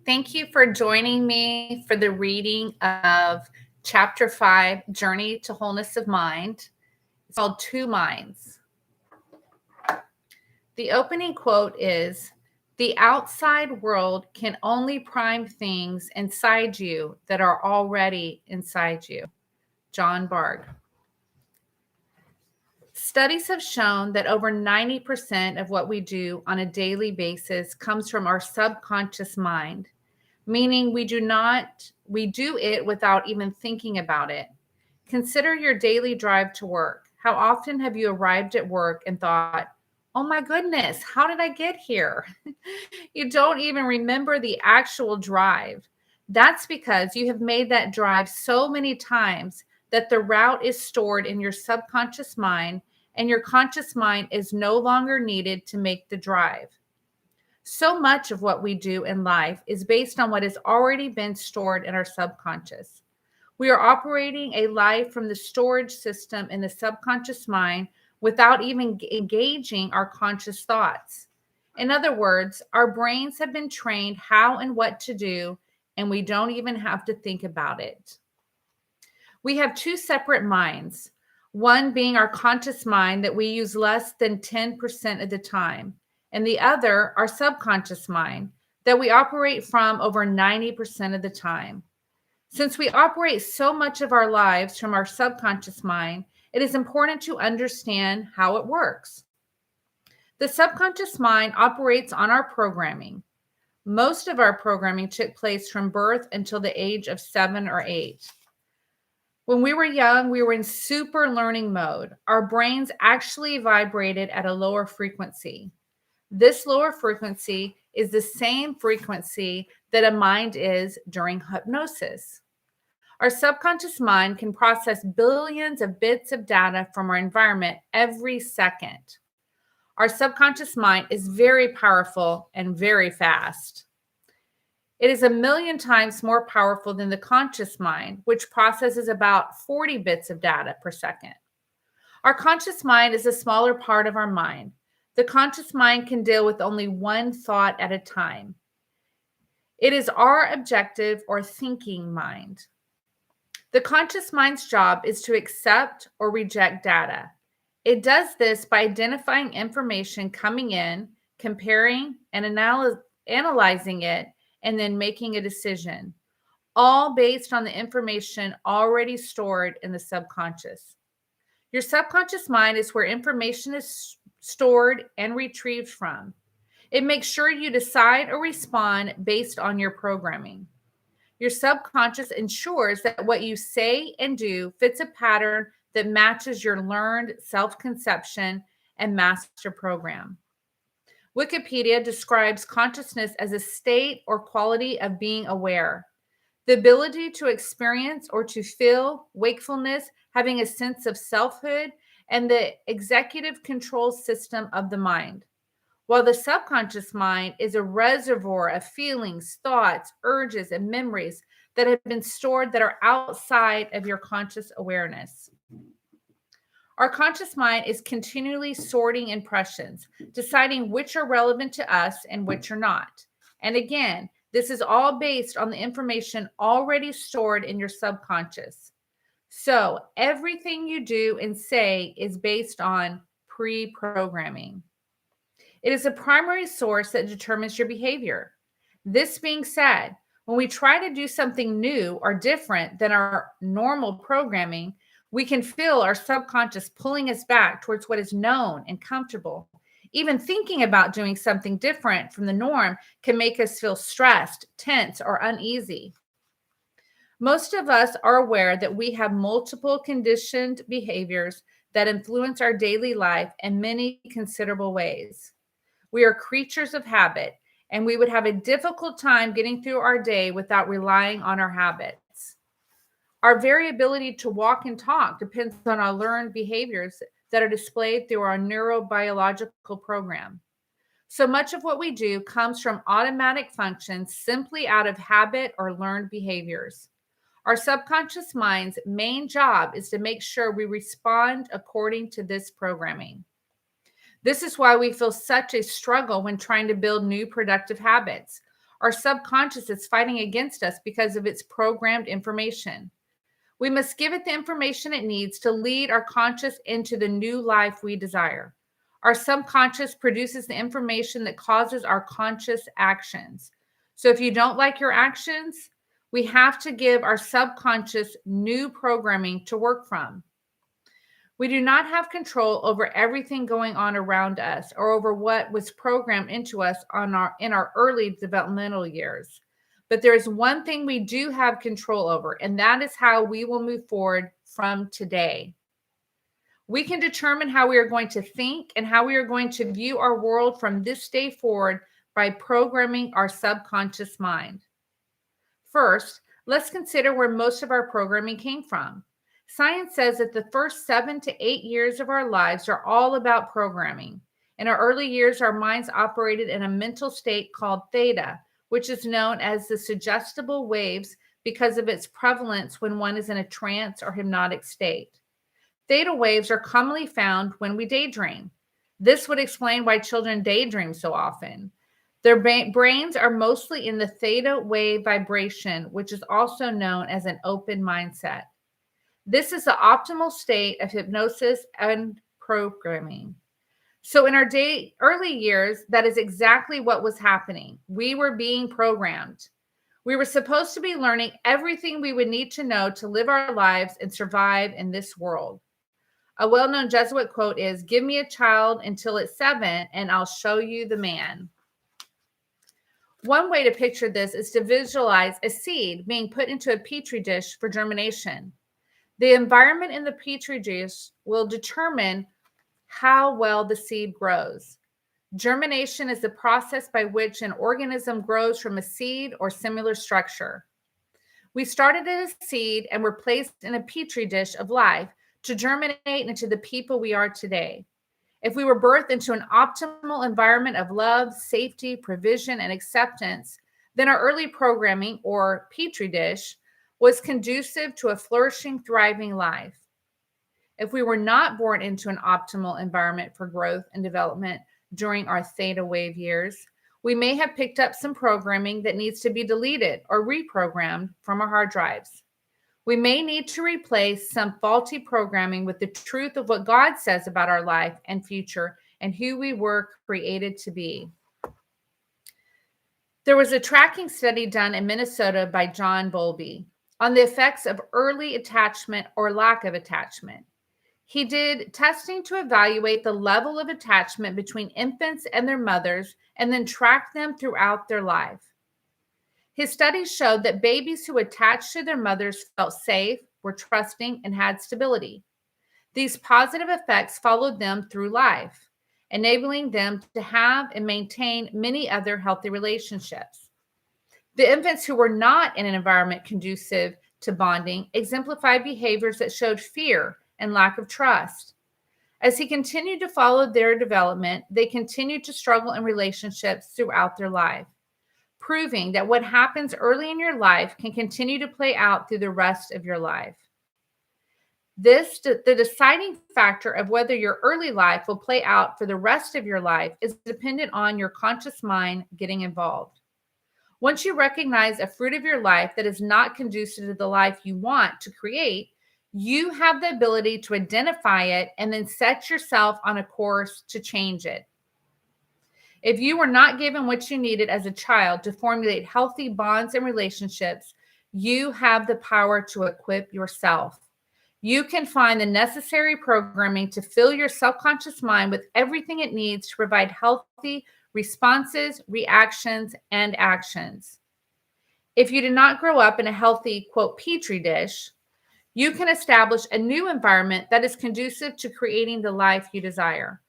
Thank you for joining me for the reading of Chapter 5, Journey to Wholeness of Mind. It's called Two Minds. The opening quote is, "The outside world can only prime things inside you that are already inside you." John Barg. Studies have shown that over 90% of what we do on a daily basis comes from our subconscious mind, meaning we do it without even thinking about it. Consider your daily drive to work. How often have you arrived at work and thought, "Oh my goodness, how did I get here?" You don't even remember the actual drive. That's because you have made that drive so many times that the route is stored in your subconscious mind, and your conscious mind is no longer needed to make the drive. So much of what we do in life is based on what has already been stored in our subconscious. We are operating a life from the storage system in the subconscious mind without even engaging our conscious thoughts. In other words, our brains have been trained how and what to do, and we don't even have to think about it. We have two separate minds, one being our conscious mind that we use less than 10% of the time, and the other, our subconscious mind, that we operate from over 90% of the time. Since we operate so much of our lives from our subconscious mind, it is important to understand how it works. The subconscious mind operates on our programming. Most of our programming took place from birth until the age of 7 or 8. When we were young, we were in super learning mode. Our brains actually vibrated at a lower frequency. This lower frequency is the same frequency that a mind is during hypnosis. Our subconscious mind can process billions of bits of data from our environment every second. Our subconscious mind is very powerful and very fast. It is a million times more powerful than the conscious mind, which processes about 40 bits of data per second. Our conscious mind is a smaller part of our mind. The conscious mind can deal with only one thought at a time. It is our objective or thinking mind. The conscious mind's job is to accept or reject data. It does this by identifying information coming in, comparing and analyzing it, and then making a decision, all based on the information already stored in the subconscious. Your subconscious mind is where information is stored and retrieved from. It makes sure you decide or respond based on your programming. Your subconscious ensures that what you say and do fits a pattern that matches your learned self-conception and master program. Wikipedia describes consciousness as a state or quality of being aware, the ability to experience or to feel wakefulness, having a sense of selfhood, and the executive control system of the mind. While the subconscious mind is a reservoir of feelings, thoughts, urges, and memories that have been stored that are outside of your conscious awareness. Our conscious mind is continually sorting impressions, deciding which are relevant to us and which are not. And again, this is all based on the information already stored in your subconscious. So everything you do and say is based on pre-programming. It is a primary source that determines your behavior. This being said, when we try to do something new or different than our normal programming, we can feel our subconscious pulling us back towards what is known and comfortable. Even thinking about doing something different from the norm can make us feel stressed, tense, or uneasy. Most of us are aware that we have multiple conditioned behaviors that influence our daily life in many considerable ways. We are creatures of habit, and we would have a difficult time getting through our day without relying on our habits. Our very ability to walk and talk depends on our learned behaviors that are displayed through our neurobiological program. So much of what we do comes from automatic functions simply out of habit or learned behaviors. Our subconscious mind's main job is to make sure we respond according to this programming. This is why we feel such a struggle when trying to build new productive habits. Our subconscious is fighting against us because of its programmed information. We must give it the information it needs to lead our conscious into the new life we desire. Our subconscious produces the information that causes our conscious actions. So if you don't like your actions, we have to give our subconscious new programming to work from. We do not have control over everything going on around us or over what was programmed into us in our early developmental years. But there is one thing we do have control over, and that is how we will move forward from today. We can determine how we are going to think and how we are going to view our world from this day forward by programming our subconscious mind. First, let's consider where most of our programming came from. Science says that the first 7 to 8 years of our lives are all about programming. In our early years, our minds operated in a mental state called theta, which is known as the suggestible waves because of its prevalence when one is in a trance or hypnotic state. Theta waves are commonly found when we daydream. This would explain why children daydream so often. Their brains are mostly in the theta wave vibration, which is also known as an open mindset. This is the optimal state of hypnosis and programming. So in our early years, that is exactly what was happening. We were being programmed. We were supposed to be learning everything we would need to know to live our lives and survive in this world. A well-known Jesuit quote is, "Give me a child until it's 7 and I'll show you the man." One way to picture this is to visualize a seed being put into a petri dish for germination. The environment in the petri dish will determine how well the seed grows. Germination is the process by which an organism grows from a seed or similar structure. We started as a seed and were placed in a petri dish of life to germinate into the people we are today. If we were birthed into an optimal environment of love, safety, provision, and acceptance, then our early programming, or petri dish, was conducive to a flourishing, thriving life. If we were not born into an optimal environment for growth and development during our theta wave years, we may have picked up some programming that needs to be deleted or reprogrammed from our hard drives. We may need to replace some faulty programming with the truth of what God says about our life and future and who we were created to be. There was a tracking study done in Minnesota by John Bowlby on the effects of early attachment or lack of attachment. He did testing to evaluate the level of attachment between infants and their mothers and then tracked them throughout their life. His studies showed that babies who attached to their mothers felt safe, were trusting, and had stability. These positive effects followed them through life, enabling them to have and maintain many other healthy relationships. The infants who were not in an environment conducive to bonding exemplified behaviors that showed fear and lack of trust. As he continued to follow their development, they continued to struggle in relationships throughout their life, proving that what happens early in your life can continue to play out through the rest of your life. The deciding factor of whether your early life will play out for the rest of your life is dependent on your conscious mind getting involved. Once you recognize a fruit of your life that is not conducive to the life you want to create, you have the ability to identify it and then set yourself on a course to change it. If you were not given what you needed as a child to formulate healthy bonds and relationships, you have the power to equip yourself. You can find the necessary programming to fill your subconscious mind with everything it needs to provide healthy responses, reactions, and actions. If you did not grow up in a healthy, quote, petri dish, you can establish a new environment that is conducive to creating the life you desire.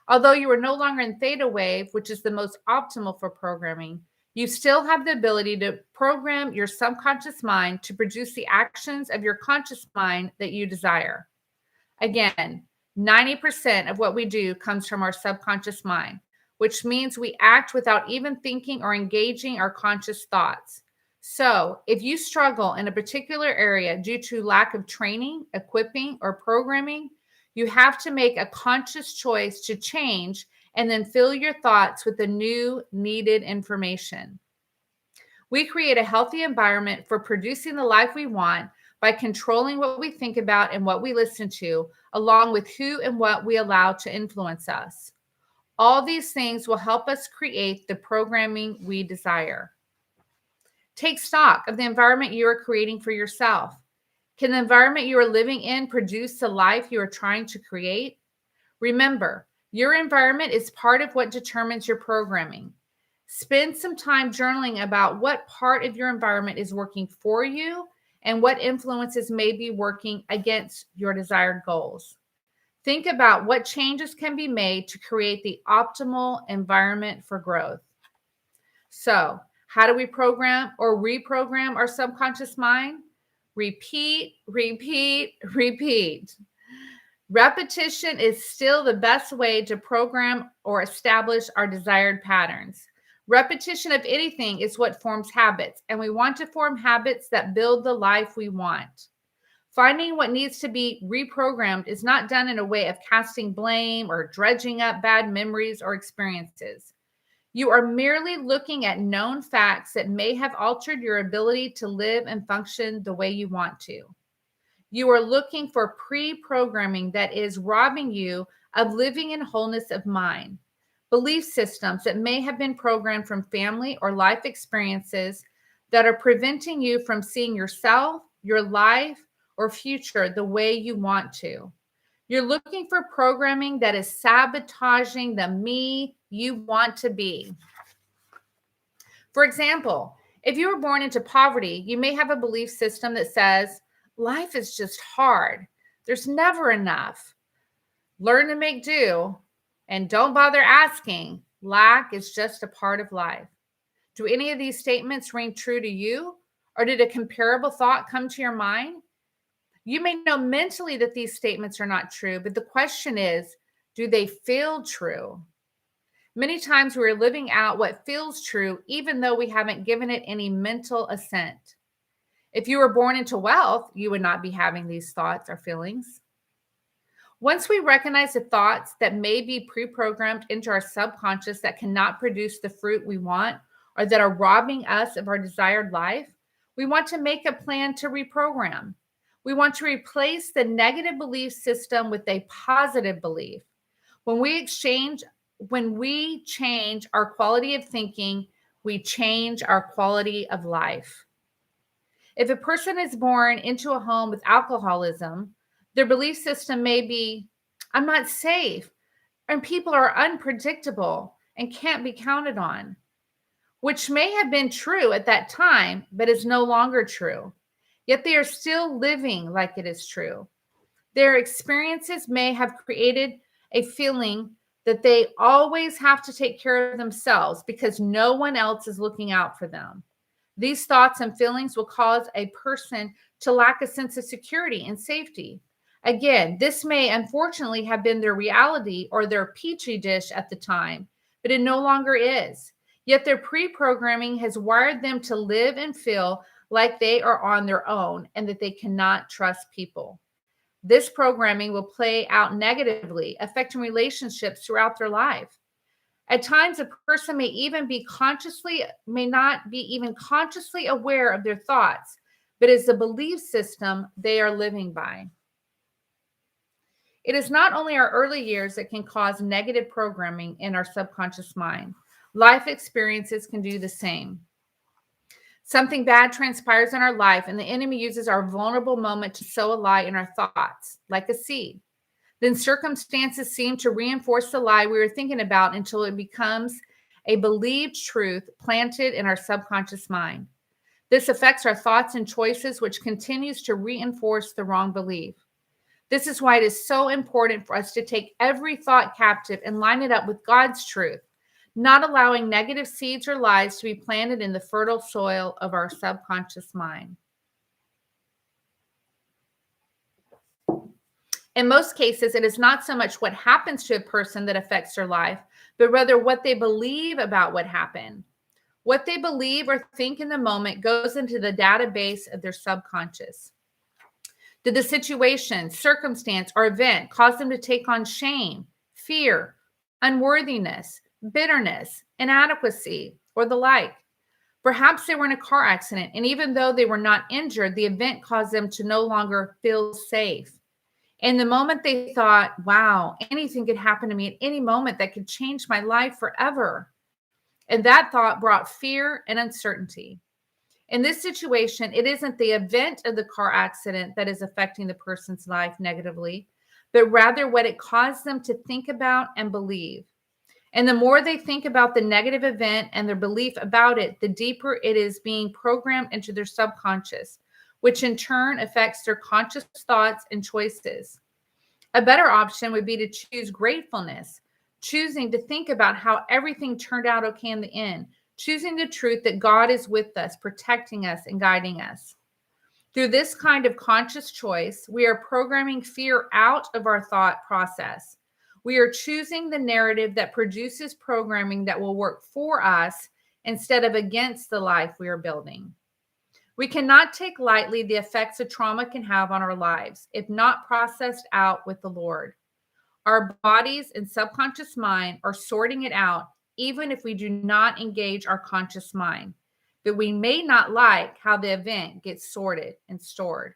Although you are no longer in theta wave, which is the most optimal for programming, you still have the ability to program your subconscious mind to produce the actions of your conscious mind that you desire. Again, 90% of what we do comes from our subconscious mind, which means we act without even thinking or engaging our conscious thoughts. So if you struggle in a particular area due to lack of training, equipping, or programming, you have to make a conscious choice to change and then fill your thoughts with the new needed information. We create a healthy environment for producing the life we want by controlling what we think about and what we listen to, along with who and what we allow to influence us. All these things will help us create the programming we desire. Take stock of the environment you are creating for yourself. Can the environment you are living in produce the life you are trying to create? Remember, your environment is part of what determines your programming. Spend some time journaling about what part of your environment is working for you and what influences may be working against your desired goals. Think about what changes can be made to create the optimal environment for growth. So, how do we program or reprogram our subconscious mind? Repeat, repeat, repeat. Repetition is still the best way to program or establish our desired patterns. Repetition of anything is what forms habits, and we want to form habits that build the life we want. Finding what needs to be reprogrammed is not done in a way of casting blame or dredging up bad memories or experiences. You are merely looking at known facts that may have altered your ability to live and function the way you want to. You are looking for pre-programming that is robbing you of living in wholeness of mind. Belief systems that may have been programmed from family or life experiences that are preventing you from seeing yourself, your life, or future the way you want to. You're looking for programming that is sabotaging the me you want to be. For example, if you were born into poverty, you may have a belief system that says, life is just hard. There's never enough. Learn to make do and don't bother asking. Lack is just a part of life. Do any of these statements ring true to you? Or did a comparable thought come to your mind? You may know mentally that these statements are not true, but the question is, do they feel true? Many times we're living out what feels true, even though we haven't given it any mental assent. If you were born into wealth, you would not be having these thoughts or feelings. Once we recognize the thoughts that may be pre-programmed into our subconscious that cannot produce the fruit we want or that are robbing us of our desired life, we want to make a plan to reprogram. We want to replace the negative belief system with a positive belief. When we change our quality of thinking, we change our quality of life. If a person is born into a home with alcoholism, their belief system may be, I'm not safe, and people are unpredictable and can't be counted on, which may have been true at that time, but is no longer true. Yet they are still living like it is true. Their experiences may have created a feeling that they always have to take care of themselves because no one else is looking out for them. These thoughts and feelings will cause a person to lack a sense of security and safety. Again, this may unfortunately have been their reality or their petri dish at the time, but it no longer is. Yet their pre-programming has wired them to live and feel like they are on their own and that they cannot trust people. This programming will play out negatively, affecting relationships throughout their life. At times, a person may not be even consciously aware of their thoughts, but is the belief system they are living by. It is not only our early years that can cause negative programming in our subconscious mind. Life experiences can do the same. Something bad transpires in our life, and the enemy uses our vulnerable moment to sow a lie in our thoughts, like a seed. Then circumstances seem to reinforce the lie we were thinking about until it becomes a believed truth planted in our subconscious mind. This affects our thoughts and choices, which continues to reinforce the wrong belief. This is why it is so important for us to take every thought captive and line it up with God's truth, not allowing negative seeds or lies to be planted in the fertile soil of our subconscious mind. In most cases, it is not so much what happens to a person that affects their life, but rather what they believe about what happened. What they believe or think in the moment goes into the database of their subconscious. Did the situation, circumstance, or event cause them to take on shame, fear, unworthiness, bitterness, inadequacy, or the like? Perhaps they were in a car accident, and even though they were not injured, the event caused them to no longer feel safe. In the moment, they thought, wow, anything could happen to me at any moment that could change my life forever. And that thought brought fear and uncertainty. In this situation, it isn't the event of the car accident that is affecting the person's life negatively, but rather what it caused them to think about and believe. And the more they think about the negative event and their belief about it, the deeper it is being programmed into their subconscious, which in turn affects their conscious thoughts and choices. A better option would be to choose gratefulness, choosing to think about how everything turned out okay in the end, choosing the truth that God is with us, protecting us, and guiding us. Through this kind of conscious choice, we are programming fear out of our thought process. We are choosing the narrative that produces programming that will work for us instead of against the life we are building. We cannot take lightly the effects a trauma can have on our lives if not processed out with the Lord. Our bodies and subconscious mind are sorting it out, even if we do not engage our conscious mind. But we may not like how the event gets sorted and stored.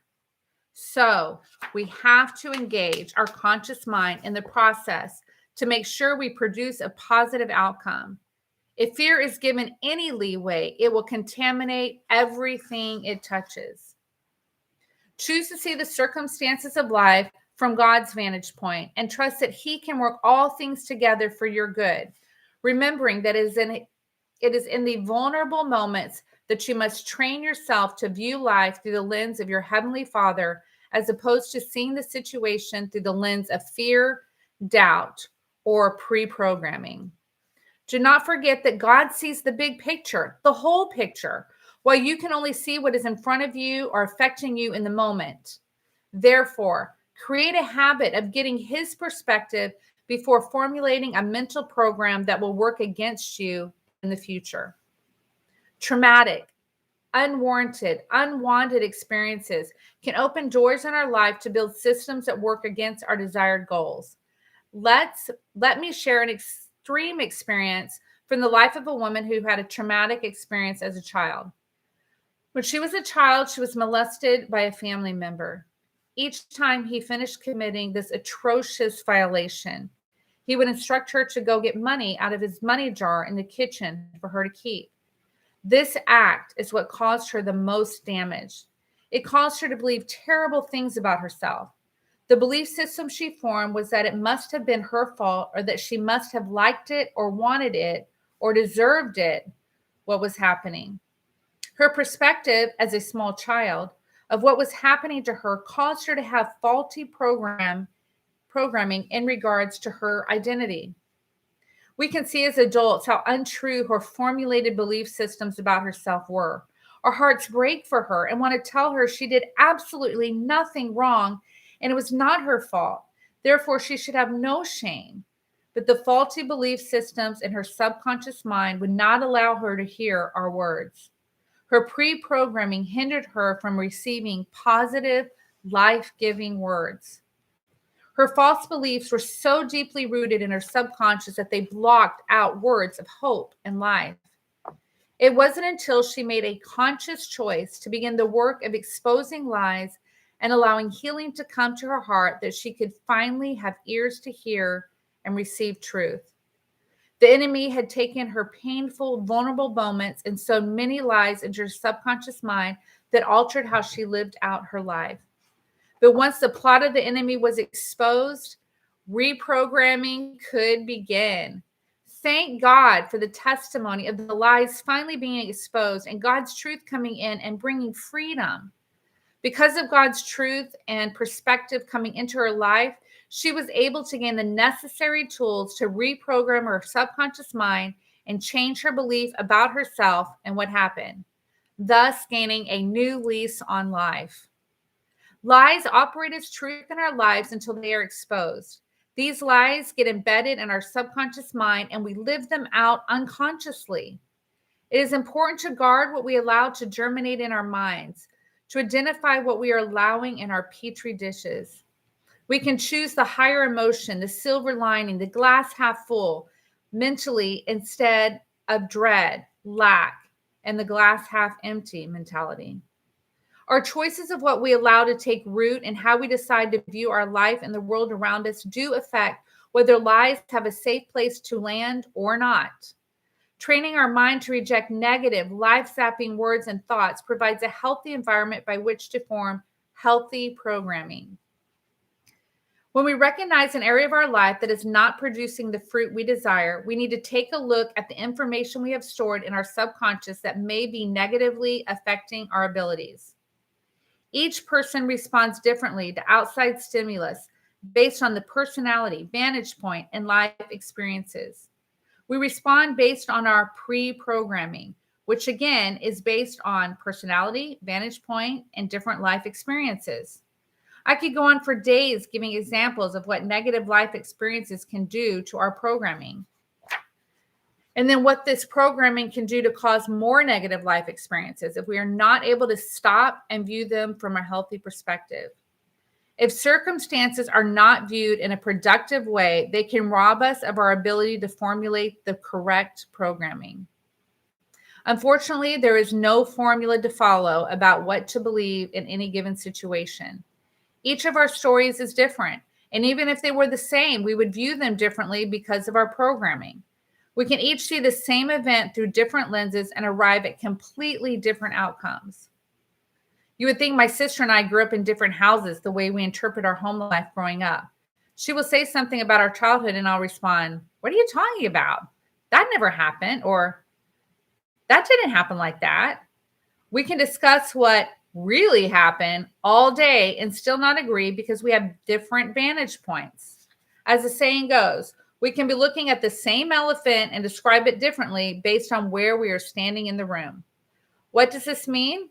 So we have to engage our conscious mind in the process to make sure we produce a positive outcome. If fear is given any leeway, it will contaminate everything it touches. Choose to see the circumstances of life from God's vantage point and trust that He can work all things together for your good, remembering that it is in the vulnerable moments that you must train yourself to view life through the lens of your Heavenly Father, as opposed to seeing the situation through the lens of fear, doubt, or pre-programming. Do not forget that God sees the big picture, the whole picture, while you can only see what is in front of you or affecting you in the moment. Therefore, create a habit of getting His perspective before formulating a mental program that will work against you in the future. Traumatic, unwarranted, unwanted experiences can open doors in our life to build systems that work against our desired goals. Let me share an extreme experience from the life of a woman who had a traumatic experience as a child. When she was a child, she was molested by a family member. Each time he finished committing this atrocious violation, he would instruct her to go get money out of his money jar in the kitchen for her to keep. This act is what caused her the most damage. It caused her to believe terrible things about herself. The belief system she formed was that it must have been her fault, or that she must have liked it or wanted it or deserved it, what was happening. Her perspective as a small child of what was happening to her caused her to have faulty programming in regards to her identity. We can see as adults how untrue her formulated belief systems about herself were. Our hearts break for her and want to tell her she did absolutely nothing wrong and it was not her fault. Therefore, she should have no shame. But the faulty belief systems in her subconscious mind would not allow her to hear our words. Her pre-programming hindered her from receiving positive, life-giving words. Her false beliefs were so deeply rooted in her subconscious that they blocked out words of hope and life. It wasn't until she made a conscious choice to begin the work of exposing lies and allowing healing to come to her heart that she could finally have ears to hear and receive truth. The enemy had taken her painful, vulnerable moments and sowed many lies into her subconscious mind that altered how she lived out her life. But once the plot of the enemy was exposed, reprogramming could begin. Thank God for the testimony of the lies finally being exposed and God's truth coming in and bringing freedom. Because of God's truth and perspective coming into her life, she was able to gain the necessary tools to reprogram her subconscious mind and change her belief about herself and what happened, thus gaining a new lease on life. Lies operate as truth in our lives until they are exposed. These lies get embedded in our subconscious mind and we live them out unconsciously. It is important to guard what we allow to germinate in our minds, to identify what we are allowing in our petri dishes. We can choose the higher emotion, the silver lining, the glass half full, mentally instead of dread, lack, and the glass half empty mentality. Our choices of what we allow to take root and how we decide to view our life and the world around us do affect whether lies have a safe place to land or not. Training our mind to reject negative, life-sapping words and thoughts provides a healthy environment by which to form healthy programming. When we recognize an area of our life that is not producing the fruit we desire, we need to take a look at the information we have stored in our subconscious that may be negatively affecting our abilities. Each person responds differently to outside stimulus based on the personality, vantage point, and life experiences. We respond based on our pre-programming, which again is based on personality, vantage point, and different life experiences. I could go on for days giving examples of what negative life experiences can do to our programming. And then what this programming can do to cause more negative life experiences if we are not able to stop and view them from a healthy perspective. If circumstances are not viewed in a productive way, they can rob us of our ability to formulate the correct programming. Unfortunately, there is no formula to follow about what to believe in any given situation. Each of our stories is different, and even if they were the same, we would view them differently because of our programming. We can each see the same event through different lenses and arrive at completely different outcomes. You would think my sister and I grew up in different houses the way we interpret our home life growing up. She will say something about our childhood and I'll respond, "What are you talking about? That never happened," or "That didn't happen like that." We can discuss what really happened all day and still not agree because we have different vantage points. As the saying goes, we can be looking at the same elephant and describe it differently based on where we are standing in the room. What does this mean?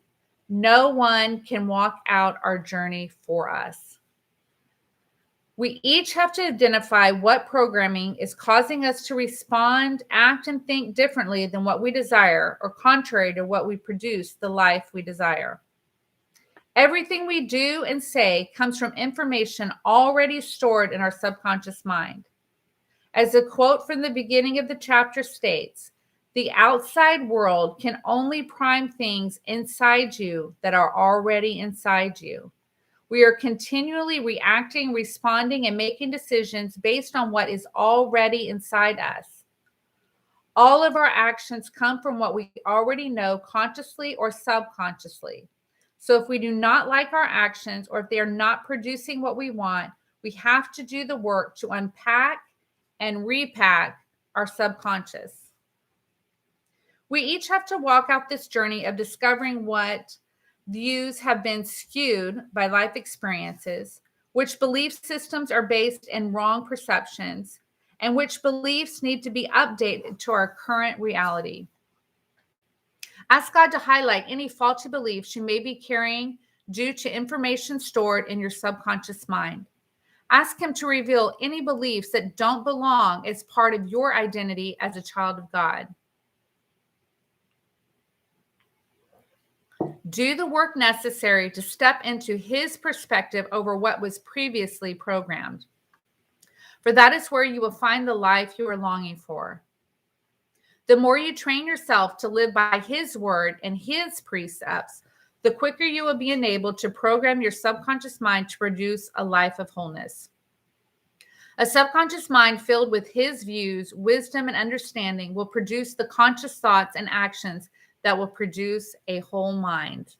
No one can walk out our journey for us. We each have to identify what programming is causing us to respond, act, and think differently than what we desire, or contrary to what we produce, the life we desire. Everything we do and say comes from information already stored in our subconscious mind. As the quote from the beginning of the chapter states, the outside world can only prime things inside you that are already inside you. We are continually reacting, responding, and making decisions based on what is already inside us. All of our actions come from what we already know consciously or subconsciously. So if we do not like our actions or if they are not producing what we want, we have to do the work to unpack and repack our subconscious. We each have to walk out this journey of discovering what views have been skewed by life experiences, which belief systems are based in wrong perceptions, and which beliefs need to be updated to our current reality. Ask God to highlight any faulty beliefs you may be carrying due to information stored in your subconscious mind. Ask Him to reveal any beliefs that don't belong as part of your identity as a child of God. Do the work necessary to step into His perspective over what was previously programmed. For that is where you will find the life you are longing for. The more you train yourself to live by His word and His precepts, the quicker you will be enabled to program your subconscious mind to produce a life of wholeness. A subconscious mind filled with His views, wisdom, and understanding will produce the conscious thoughts and actions that will produce a whole mind.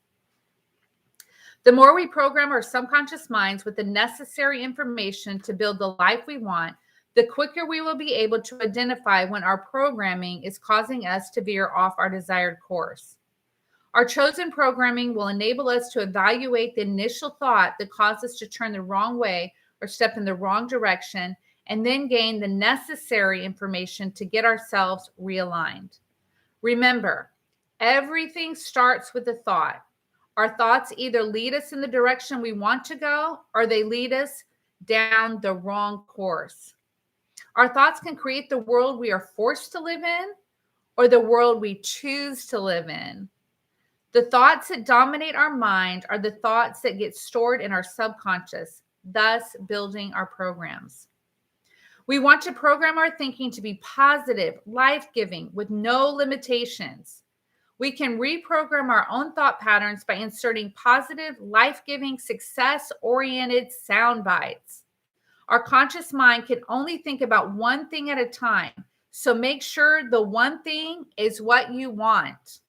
The more we program our subconscious minds with the necessary information to build the life we want, the quicker we will be able to identify when our programming is causing us to veer off our desired course. Our chosen programming will enable us to evaluate the initial thought that caused us to turn the wrong way or step in the wrong direction, and then gain the necessary information to get ourselves realigned. Remember, everything starts with a thought. Our thoughts either lead us in the direction we want to go, or they lead us down the wrong course. Our thoughts can create the world we are forced to live in, or the world we choose to live in. The thoughts that dominate our mind are the thoughts that get stored in our subconscious, thus building our programs. We want to program our thinking to be positive, life-giving, with no limitations. We can reprogram our own thought patterns by inserting positive, life-giving, success-oriented sound bites. Our conscious mind can only think about one thing at a time. So make sure the one thing is what you want.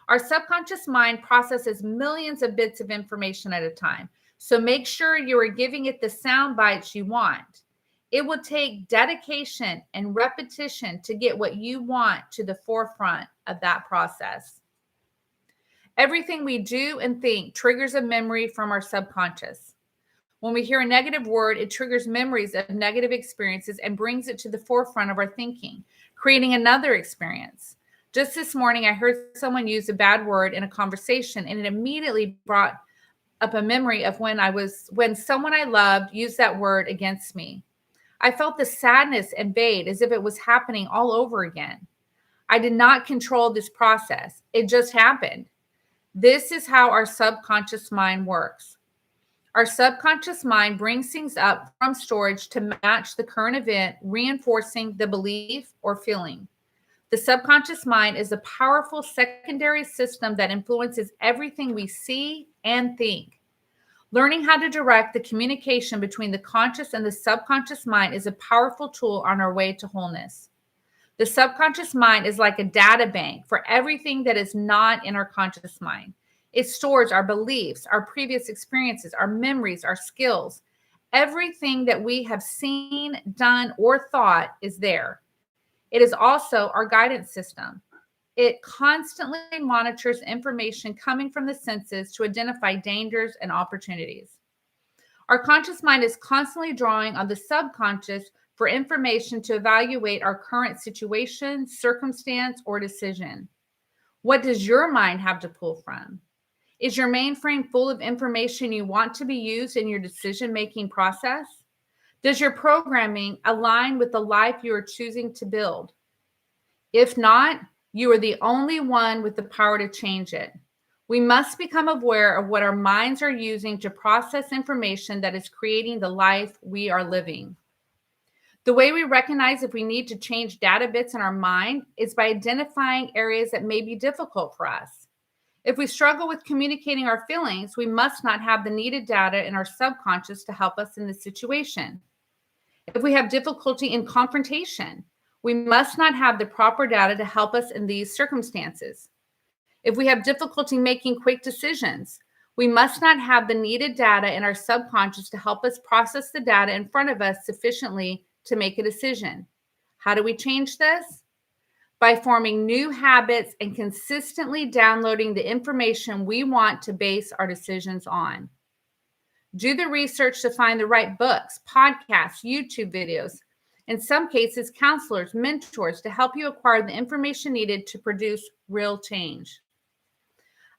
Our subconscious mind processes millions of bits of information at a time. So make sure you are giving it the sound bites you want. It will take dedication and repetition to get what you want to the forefront of that process. Everything we do and think triggers a memory from our subconscious. When we hear a negative word, it triggers memories of negative experiences and brings it to the forefront of our thinking, creating another experience. Just this morning, I heard someone use a bad word in a conversation, and it immediately brought up a memory of when someone I loved used that word against me. I felt the sadness invade as if it was happening all over again. I did not control this process. It just happened. This is how our subconscious mind works. Our subconscious mind brings things up from storage to match the current event, reinforcing the belief or feeling. The subconscious mind is a powerful secondary system that influences everything we see and think. Learning how to direct the communication between the conscious and the subconscious mind is a powerful tool on our way to wholeness. The subconscious mind is like a data bank for everything that is not in our conscious mind. It stores our beliefs, our previous experiences, our memories, our skills. Everything that we have seen, done, or thought is there. It is also our guidance system. It constantly monitors information coming from the senses to identify dangers and opportunities. Our conscious mind is constantly drawing on the subconscious for information to evaluate our current situation, circumstance, or decision. What does your mind have to pull from? Is your mainframe full of information you want to be used in your decision-making process? Does your programming align with the life you are choosing to build? If not, you are the only one with the power to change it. We must become aware of what our minds are using to process information that is creating the life we are living. The way we recognize if we need to change data bits in our mind is by identifying areas that may be difficult for us. If we struggle with communicating our feelings, we must not have the needed data in our subconscious to help us in the situation. If we have difficulty in confrontation, we must not have the proper data to help us in these circumstances. If we have difficulty making quick decisions, we must not have the needed data in our subconscious to help us process the data in front of us sufficiently to make a decision. How do we change this? By forming new habits and consistently downloading the information we want to base our decisions on. Do the research to find the right books, podcasts, YouTube videos, in some cases, counselors, mentors to help you acquire the information needed to produce real change.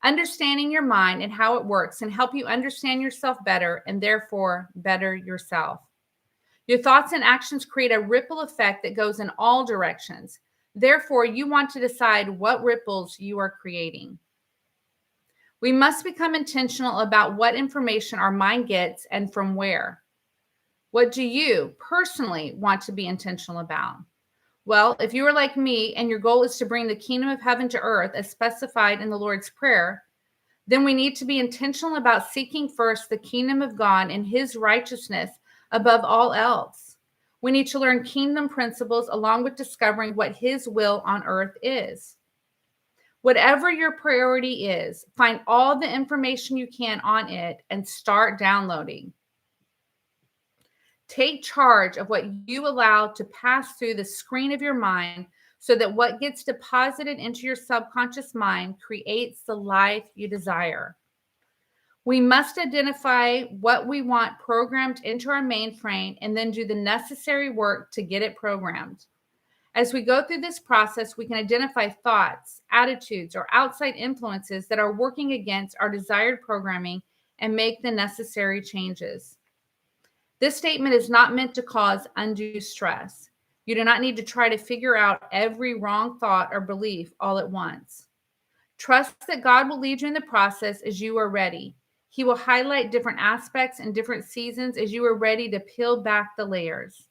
Understanding your mind and how it works can help you understand yourself better and therefore better yourself. Your thoughts and actions create a ripple effect that goes in all directions. Therefore, you want to decide what ripples you are creating. We must become intentional about what information our mind gets and from where. What do you personally want to be intentional about? Well, if you are like me and your goal is to bring the kingdom of heaven to earth as specified in the Lord's Prayer, then we need to be intentional about seeking first the kingdom of God and his righteousness above all else. We need to learn kingdom principles along with discovering what his will on earth is. Whatever your priority is, find all the information you can on it and start downloading. Take charge of what you allow to pass through the screen of your mind so that what gets deposited into your subconscious mind creates the life you desire. We must identify what we want programmed into our mainframe and then do the necessary work to get it programmed. As we go through this process, we can identify thoughts, attitudes, or outside influences that are working against our desired programming and make the necessary changes. This statement is not meant to cause undue stress. You do not need to try to figure out every wrong thought or belief all at once. Trust that God will lead you in the process as you are ready. He will highlight different aspects and different seasons as you are ready to peel back the layers.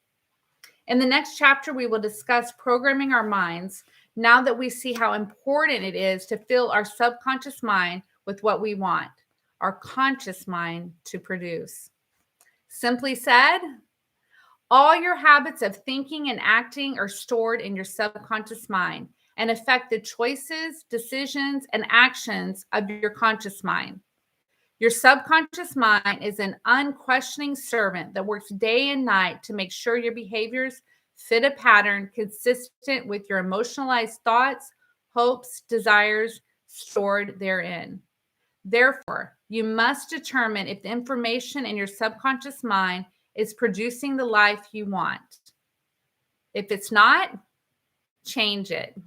In the next chapter, we will discuss programming our minds, Now that we see how important it is to fill our subconscious mind with what we want our conscious mind to produce. Simply said, all your habits of thinking and acting are stored in your subconscious mind and affect the choices, decisions, and actions of your conscious mind. Your subconscious mind is an unquestioning servant that works day and night to make sure your behaviors fit a pattern consistent with your emotionalized thoughts, hopes, desires stored therein. Therefore, you must determine if the information in your subconscious mind is producing the life you want. If it's not, change it.